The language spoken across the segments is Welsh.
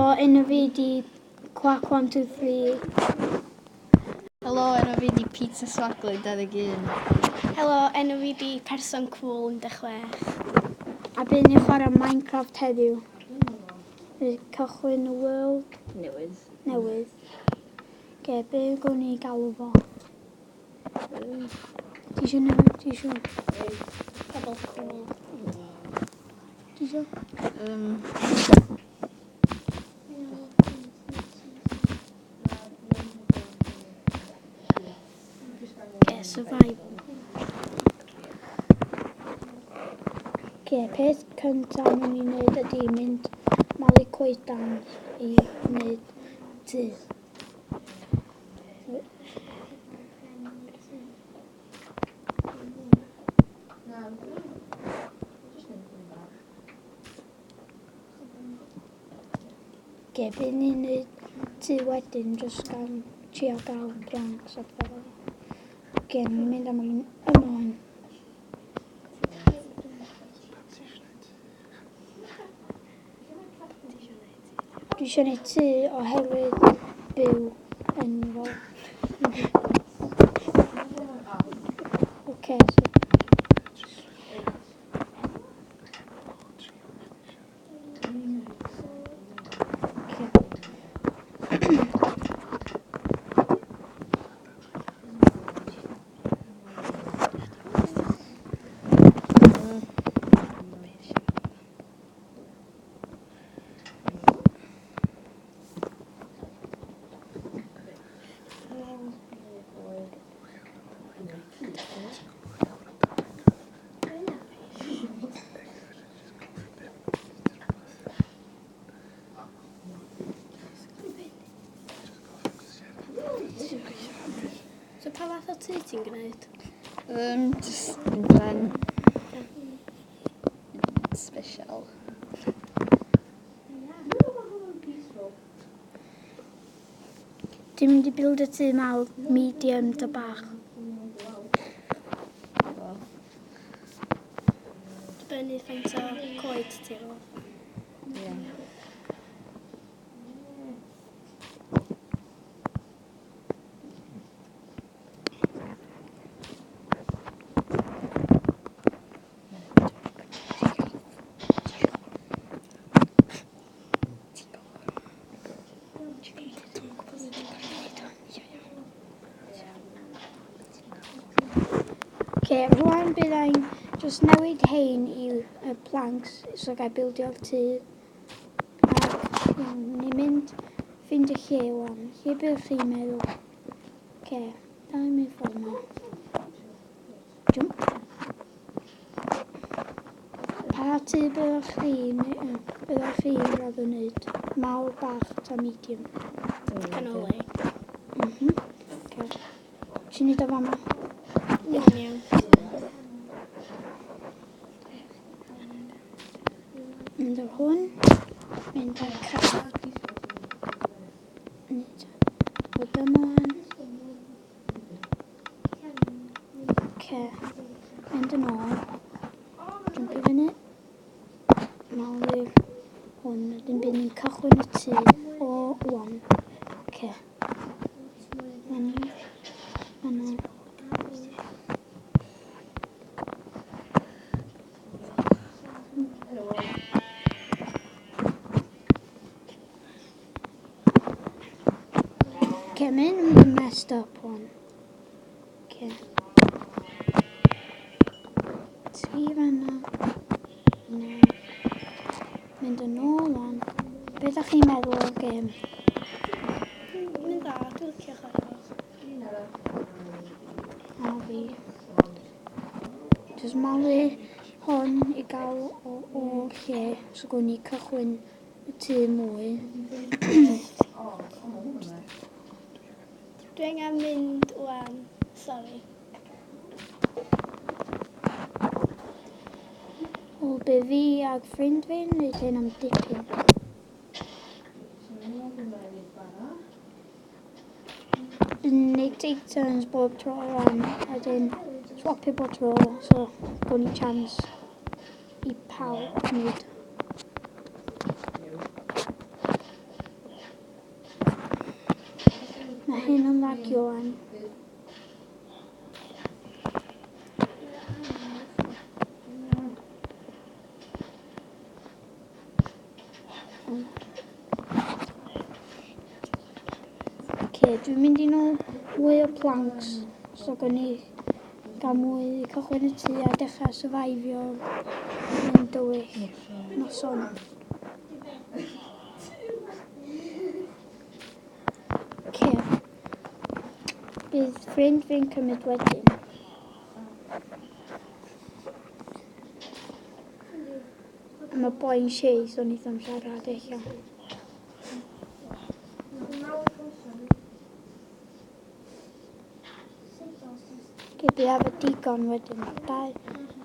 Helo, enw fi di Quack 123. Helo, enw fi di Peter Swagley, 21. Helo, enw fi di Person Cool 16. A byd ni chwarae Minecraft heddiw. Bydd cychwyn y world newydd. Ge, be gwn ni galw fo? Ti eisiau newid? Ti eisiau? Pobl cool. Ti eisiau? Ge, survival. Ge, peth cyntaf nhw'n i wneud ydy mynd malu coedan i wneud tŷ. Ge, bydd ni'n wneud tŷ wedyn jyst gan trio gael planks a fel. Ge, ni'n mynd am ymlaen. Dwi eisiau gwneud tŷ oherwydd byw yn fo. Oce, so. So pa fath o tŷ ti'n gwneud? Just yn ben special. Dwi'n mynd i build y tŷ mawr, medium, dy bach. Dibynnu faint o coed ti efo. Oce, rwan bydd ein jyst newid hein i'r planks so gael bildio'r tŷ. A ni'n mynd ffind y lle wan. Lle bydd chi'n meddwl? Oce, da ni'n mynd ffordd yma. Jump. Pa tŷ byddwch chi'n rhaid o wneud? Mawr, bach, ta medium? Canoli. Oce. Ti'n neud o fama? Iawn. Mynd ar hwn. Mynd ar cael. Nid. O dyma'n. Oce. Mynd yn ôl. Jump i fyny. Malu hwn. Ydyn bydd ni'n cychwyn y tŷ o 1. Oce. Fyny. Fyny. Okay, mynd yn messed up one. Okay. Tri fanna. No. Mynd yn ôl on. Beth ydych chi'n meddwl o'r gêm? Mynd dda, dwi'n licio chwarae fo. A fi. Jyst malu hon i gael o lle so gwn ni cychwyn y tŷ mwy. Dwi angen mynd wan. Sorry. O, bydd fi ag ffrind fi'n neud hyn am dipyn. Bydd ni'n neud take turns bob tro ran, a dyn swapio bob tro, so gwn ni chance i pawb wneud. hyn yn lagio wan. Dwi'n mynd i nôl mwy o planks, so gan i gael mwy cychwyn y tŷ a dechrau survivio yn dywyll noson. Bydd ffrind fi'n cymryd wedyn. Mae boi'n shei, so nid am siarad eich iawn. Bydd efo digon wedyn. 2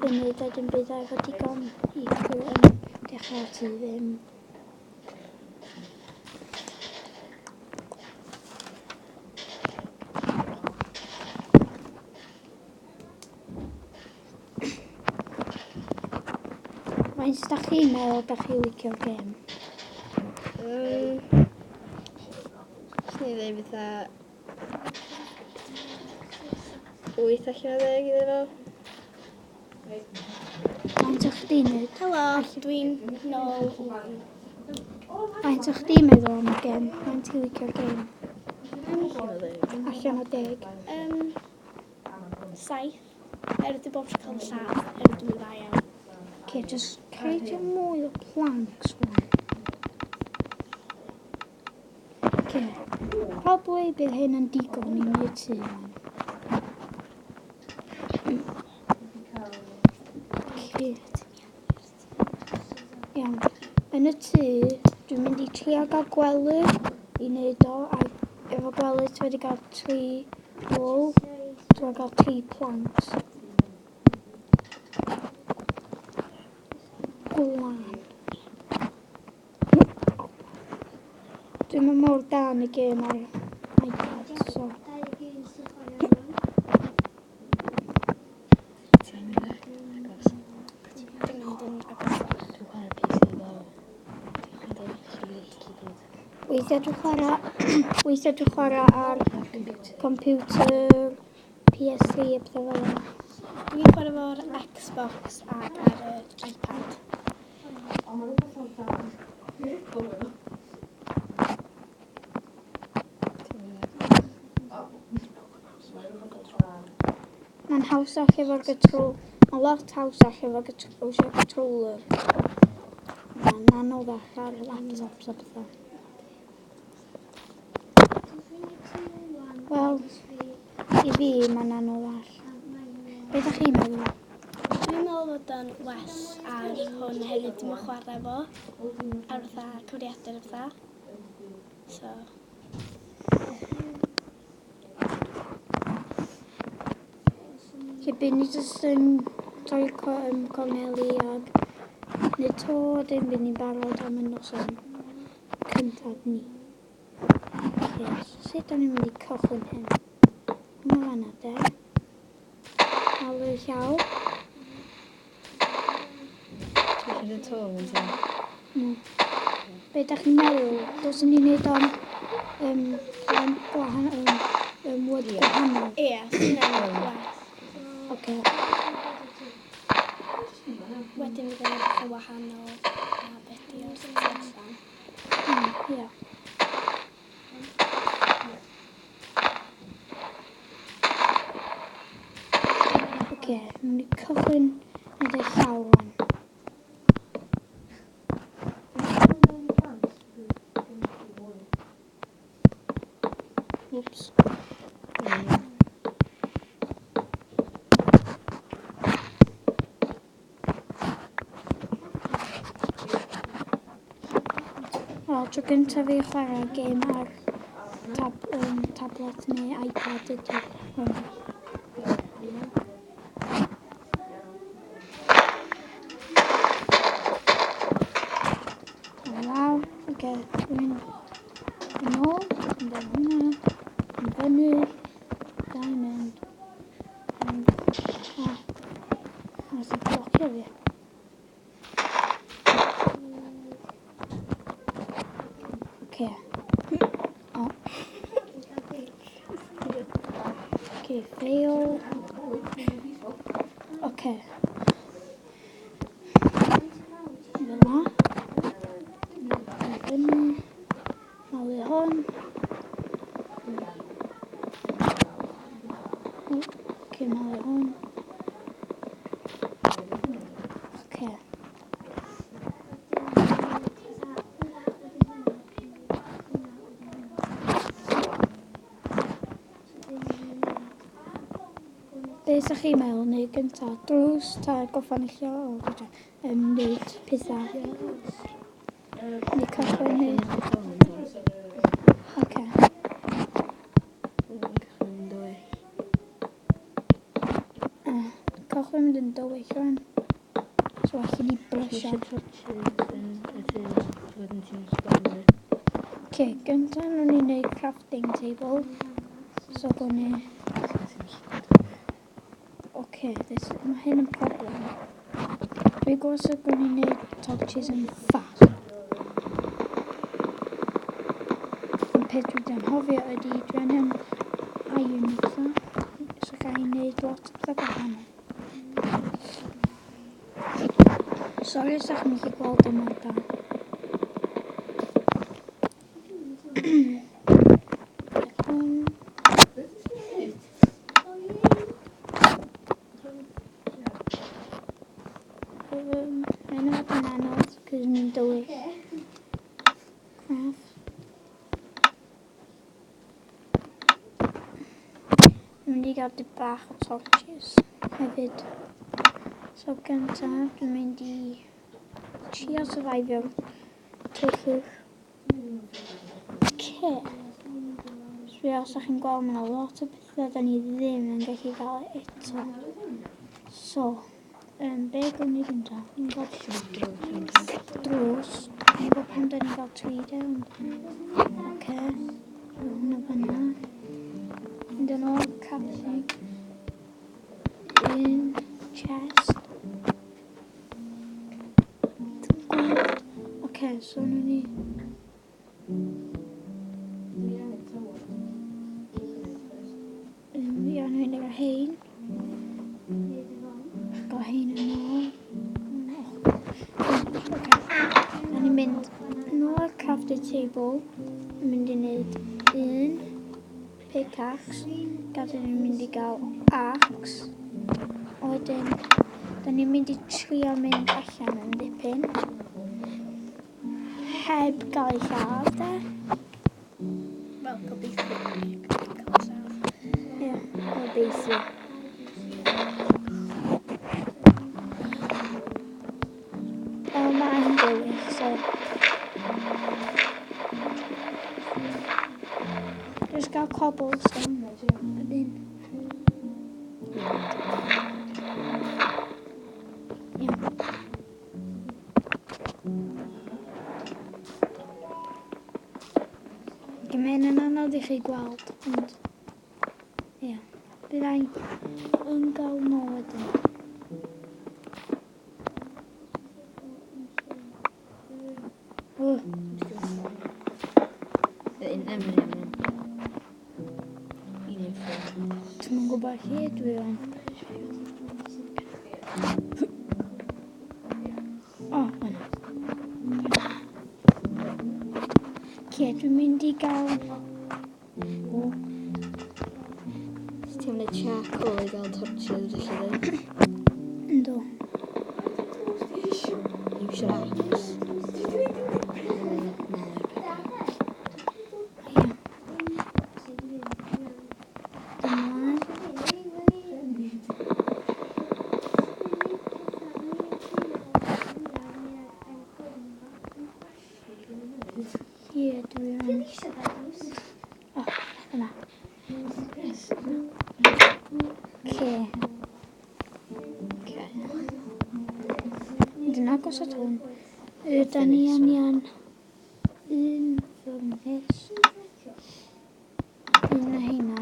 funud wedyn bydd efo digon i dechrau tŷ ddim. Faint ydych chi'n meddwl ydych chi'n licio'r gêm? Swn i ddweud fatha 8 allan o 10 iddo fo. Faint ydych chi'n neud? Helo, dwi'n nôl. Faint ydych chi'n meddwl am y gêm? Faint ti'n licio'r gêm? Allan o 10. 7. Dwi'n bob tro cael lladd. Dwi'n dda iawn. Just credio mwy o planks wan. Probably bydd hyn yn digon i mi y tŷ wan. Iawn. Yn y tŷ, dwi'n mynd i trio gael gwely i wneud o, a efo gwely dwi wedi cael 3 wool, dwi wedi cael 3 planks. Gwan. Dwi'n mor da yn y gêm ar iPad, so... Weithiau dwi'n chwarae ar computer, PS3 a pethau fel yna. Dwi'n chwarae fo'r Xbox ac ar y iPad. Mae'n hawsach efo'r control. Mae'n lot hawsach efo'r controller. Mae'n anoddach ar laptops a pethau. Wel, i fi mae'n anoddach. Be ydych chi'n meddwl? Dwi'n meddwl bod o'n well ar hwn hefyd dwi'n chwarae fo. Ar fatha cyfriadau a fatha. So... Bydd ni jyst yn troi corneli ag neu to dim bydd ni'n barod am y noson cyntaf ni. Sut o'n i'n mynd i cychwyn hyn? Mae fanna de. Al y llaw. Ti'n mynd y to yn ta? Be ydych chi'n meddwl? Dylswn ni'n neud o'n wood gwahanol? Ie, sy'n well. Oce. Wedyn bydd e'n bethau wahanol a beth yw'r tu allan. Ie. Oce, mynd i cychwyn yn y llaw wan. Oops. Wel, tro gyntaf fi chwarae gêm ar tablet neu iPad ydy hwn. Lawr, oce, dwi'n mynd yn ôl, yn dod hwnna, yn fyny, diamond, a sy'n blocio fi. Oce. O. Felly, fail. Oce. Fel 'na. Fyny. Malu hwn. Oce, malu hwn. Oce. Be ydych chi'n meddwl neu gyntaf? Drws ta goffan eich o wneud pizza? Neu cychwyn neu... Oce. Cychwyn mynd yn dywyll rwan. So allu ni brysio. Oce, gyntaf nhw'n ni'n neud crafting table. So gwn ni... Oce, mae hyn yn problem. Dwi'n gwybod sut gwn ni'n neud torches yn fast. Yn peth dwi'n anghofio ydy dwi angen iron eitha. So gael ei wneud lot o bethau gwahanol. Sori os ydych chi'n gallu gweld yma da. Mae'n fod yn anodd, cos ni'n dywyll. Craft. Dwi'n mynd i gael dip bach o torches hefyd. So gyntaf, dwi'n mynd i trio survivor tyllwch. Oce. Os ydych chi'n gweld, mae yna lot o bethau da ni ddim yn gallu gael eto. So, be gwn ni gyntaf? Ni'n gael drws. Ni'n gwybod pan da ni'n gael 3 down. Oce. Hwna fanna. Mynd yn ôl crafting. Un chest. Oce, so nhw'n ni... Ia, nhw'n efo hein. Gael hein yn ôl. Da ni'n mynd nôl ar crafting table. Ni'n mynd i wneud un pickaxe. Gadw ni'n mynd i gael axe. Wedyn, da ni'n mynd i trio mynd allan yn dipyn. Heb gael ei lladd, de? Wel, gobeithio ni cael lladd. Ie, gobeithio. O, mae'n dywyll, so... Just gael cobblestone ydyn. Ie. Mae'n yn anodd i chi gweld, ond... Ie. Byddai yn gael nôl ydyn. Dwi'n gwybod lle dwi o'n. O, fan'na. Oce, dwi'n mynd i gael... Ti'n mynd charcoal i gael torches, felly dweud. Ynddo. Use your axe. Ie, dwi yn... O, yna. Oce. Dwi'n agos at hwn. Da ni angen un furnace. Un o heina.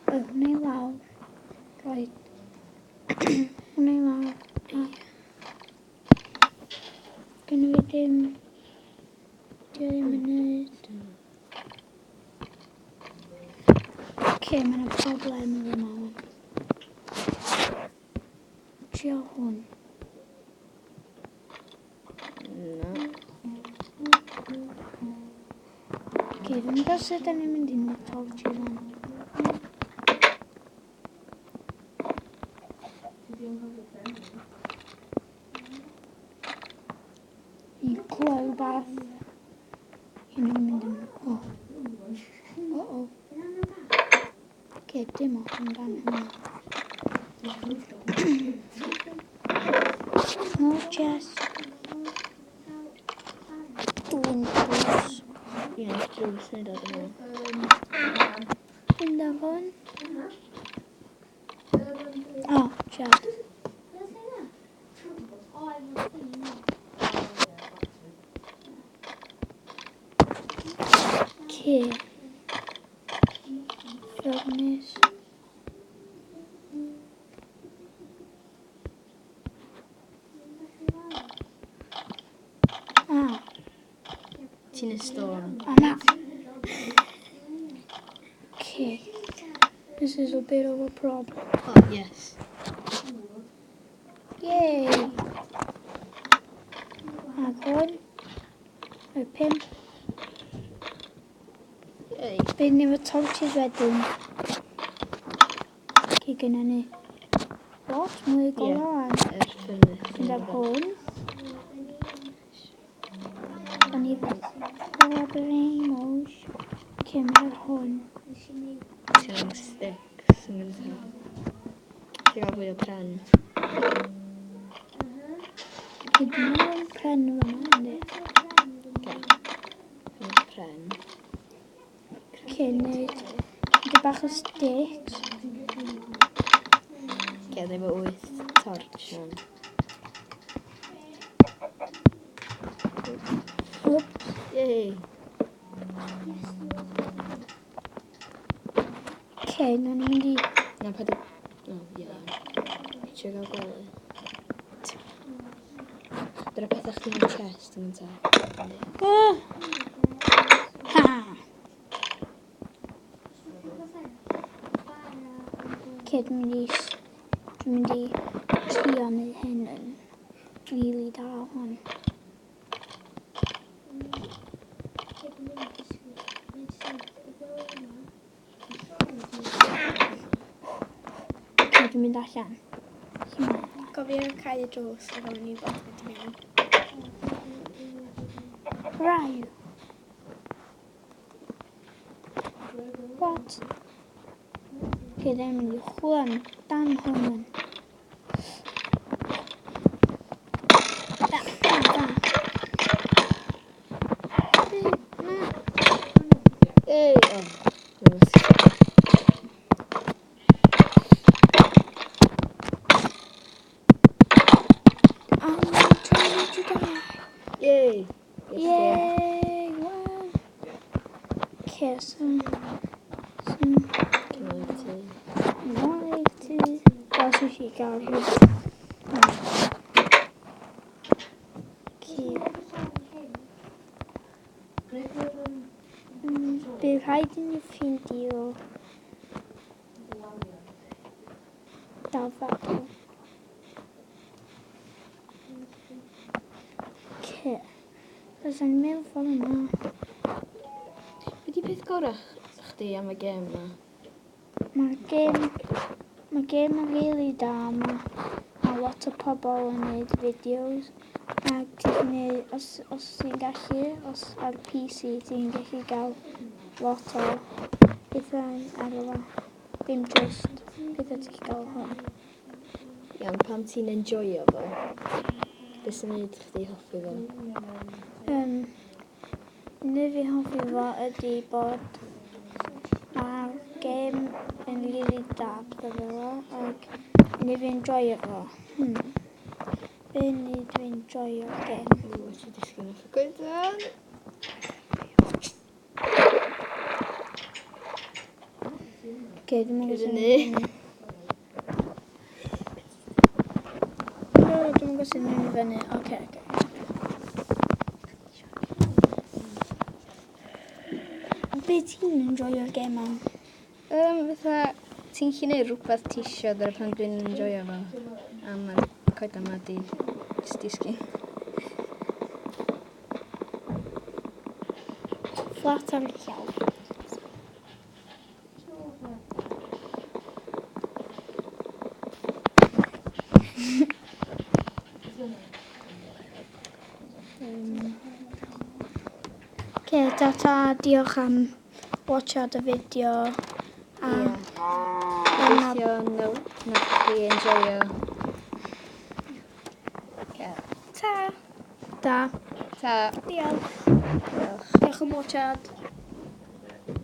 Hwna i lawr. Right. Hwna i lawr. Gynnu fi dim... Dwi ddim yn neud. Oce, Okay, mae yna problem efo yma. Trio hwn. No. Okay, fi'n gwybod sut da ni'n mynd i'n torch i fan. I clywed bath. Hyn yn mynd yn... O. Okay, dim off amdan hynny. No chest. Windows. Ie, drws neu dod yma. Fynd ar hwn. O, chest. Okay. Furnace. Ti'n y storm. Anna. Okay. This is a bit of a problem. Oh, yes. Yay! Ac hwn. Y 5. Yay. Bydd ni efo torches wedyn. Okay, gyda ni. Lot mwy o golau. Fynd ar hwn. Da ni Brainwash. Okay, mynd ar hwn. Ti'n am sticks yn gyntaf. Ti'n gael fwy o pren. Okay, dwi'n meddwl yn pren yma, ynddi? Yn pren. Okay, neud. Gyda bach o sticks. Ie, ddim o 8 torch yn. Oops. Yay. Okay, na ni mynd i... Na, pa di... O, ie. Ti'n gael gwely. Dyna pethau chdi yn chest yn gyntaf. Oh! Ha! Okay, dwi'n mynd i trio neu hyn yn really da hwn. Okay, dwi'n mynd allan. Gofio cael y drws ar ôl ni bod wedi mynd. Where are you? What? Okay, then mynd i chwan dan hwn. Yay. Oh. I'm trying to die. Yay. Yay! Wow. Okay, so like to also she got her. Okay. Bydd rhaid i ni ffindio dafod. Okay. Fysa ni'n meddwl ffordd yma. Be di peth gorau chdi am y gêm yma? Mae'r gêm yn rili da yma. Mae lot o pobl yn gwneud fideos. Ac ti'n gwneud, os ti'n gallu, os ar PC, ti'n gallu gael lot o bethau ar y fa. Dim just bethau ti'n gael hwn. Iawn, pam ti'n enjoyo fo? Beth sy'n neud chdi hoffi fo? Ne fi hoffi fo ydy bod mae'r gêm yn rili da gyda fo ac ne fi enjoyo fo. Be ni dwi'n enjoyo'r gêm? Ww, ti'n disgyn off y goedan. Okay, dwi'n meddwl sy'n Fyny. No, dwi'n meddwl sy'n mynd i fyny. Okay. Be ti'n enjoyo'r gêm am? Fatha, ti'n gallu gwneud rhywbeth ti isio dyna pan dwi'n enjoyo fo. A mae'r coeden yma di jyst disgyn. Fflat ar llaw. Tata, diolch am watchad y fideo. A Gobeithio na chi enjoyo. ta. Da. Ta. Diolch. Diolch. Diolch am watchad.